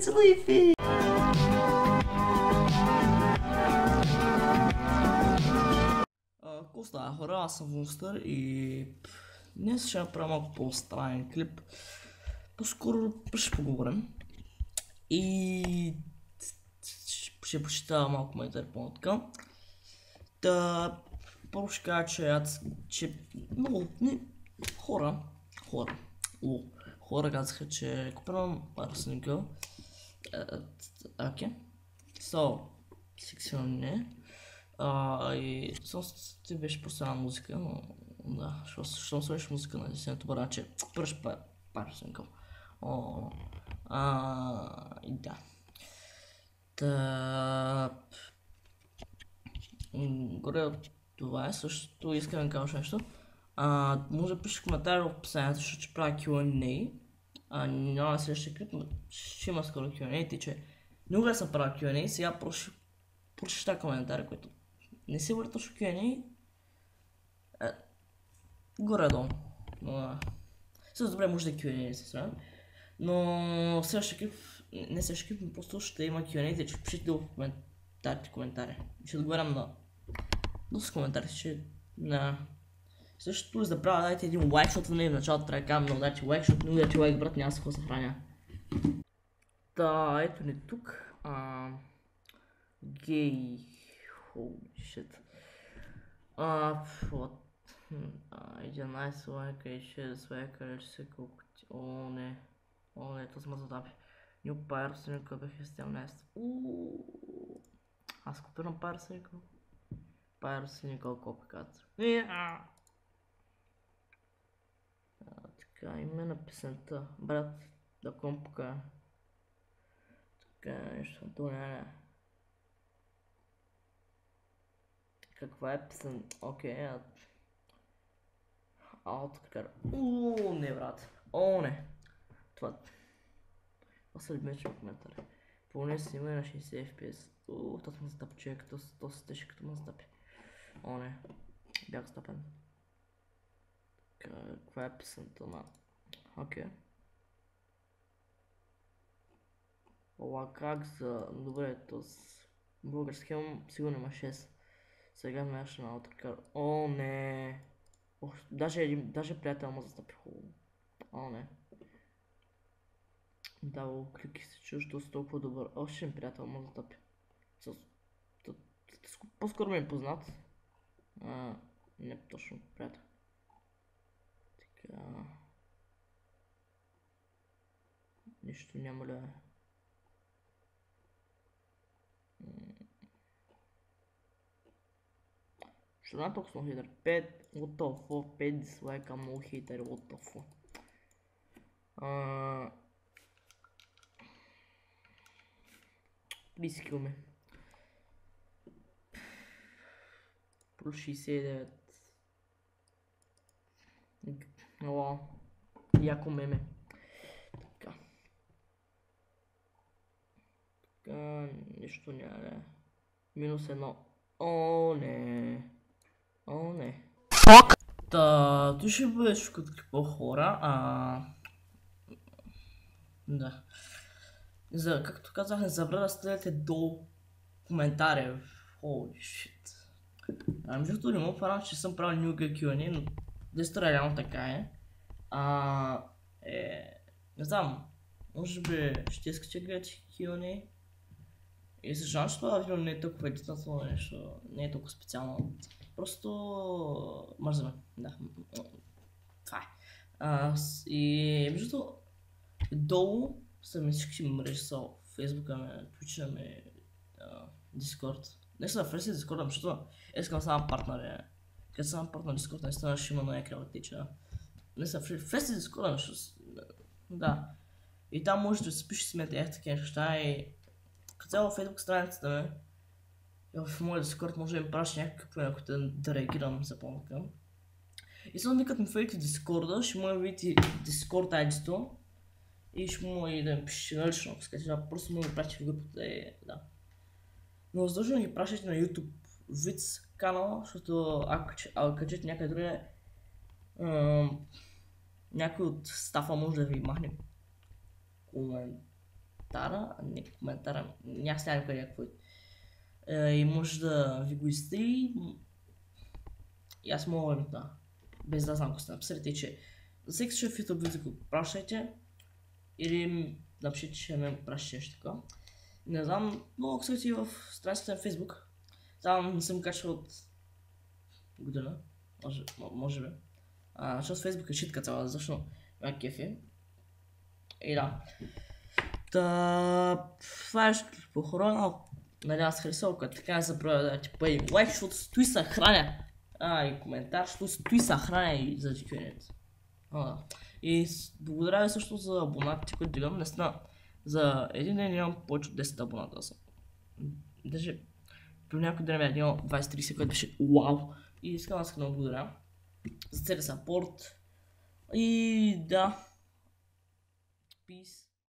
се лайфи! Какво става, хора? Аз съм Вунстър и днес ще направя малко по-странен клип. По-скоро ще поговорим. И ще прочита малко коментари по-нататък. Първо ще кажа, че много хора казаха, че купирам Арсеника. Окей. Секционне. И ти беше просто една музика, но да, щом слушаш музика на десенето бара, че пръщ Арсеника. И да. Горе това е, също искам да кажа нещо. Може да пишеш коментари в описанието, защото ще правя Q&A. Няма да следващия клип, но ще има скоро Q&A, тъй че не мога да съм правя Q&A, сега просто прочета коментари, които не си бъде точно Q&A. Горе-долу. Също добре може да е Q&A, не се сравням. Но следващия клип, не следващия клип, но просто ще има Q&A, тъй че пишете в коментари. Ще отговарям на доста коментари, че Същото за да правя, дайте един лайк, защото не в началото трябва да кажа много дайте лайк, защото много дайте лайк, брат, няма с какво се храня. Ето ни тук. Гей. Holy shit. 11 лайка и 6 лайка, рече се колко ти. О, не, то сме задапи. New Pyrosynical бях изтел нест. Аз купирам Pyrosynical. Pyrosynical копикат. Така, име на песента, брат, да компука. Така, нещо, не. Каква е песента? Окей, така. Не, брат. Не. Това са любимите коментари. Поне си има на 60 FPS. Това съм стъпи, човек, то се тежи като ме стъпи. Не. Бях стъпен. Каква е песента на... Окей. Как за... Добре, то с... Български имам сигурно има 6. Сега ме ще на така. Не. Даже приятел му застъпи хубаво. Не. Дал клики се чуш, доста толкова добър. Още един приятел му застъпи. По-скоро ми е познат. Не точно приятел. Така. Нищо няма ли. Що не толкова много хейтър? 5, what the fuck, 5 дизлайка, много хейтър, what the fuck. Please kill me. Плюс 69. Яко меме. Така. Нищо няма. Минус 1. Не. Фак! Той ще бъде шукът какво хора. Да. Както казах, не забравя да стелете до коментария. Holy shit. Между другото не мога правя, че съм правил New Q&A, но дестра реално така е. Не знам, може би ще искате да гледате Q&A. И съжалявам, че това видео не е толкова едитателно нещо, не е толкова специално. Просто мързаме, да. Това е. И между другото, долу са ми всички мрежи, са Фейсбука ме, Twitch ме, Discord. Не са в Фресия Discord, защото искам само партнер. Като съм партнер Discord, наистина ще има много крава тича. Не са в Фресия Discord, защото... Да. И там можете да си пишете смете такива неща и... Като цяло в Facebook страницата ми, в моя Discord може да ми праща някакви, ако да реагирам за по-напред. И само като ми фейк в Discord, ще може да видите Discord ID-то и ще може и да ми пишете на лично, ако искате, просто може да пращате в групата и да. Но задължено ги пращате на YouTube Vids канала, защото ако качете някъде друга, някой от стафа може да ви махне коментара, не коментара, няма сега къде какво и може да ви го изтри. И аз мога да, без да знам какво сте написали, че за всеки случай в YouTube видео го пращайте или напишете, че ме пращате нещо така. Не знам, много късате и в страницата на Facebook. Там не съм качвал от година, може би. Защото Facebook е шитка цяла, защо ме кефи. И да. Това е по хорона. Нали аз харесал, като така не забравя да ти бъде лайк, защото стои са храня. И коментар, защото стои са храня и за дикюнет. И благодаря ви също за абонатите, които дигам. Наистина, за един ден имам повече от 10 абоната. Даже при някой ден бях имал 20-30, което беше вау. И искам да много благодаря за целия сапорт. И да. Peace.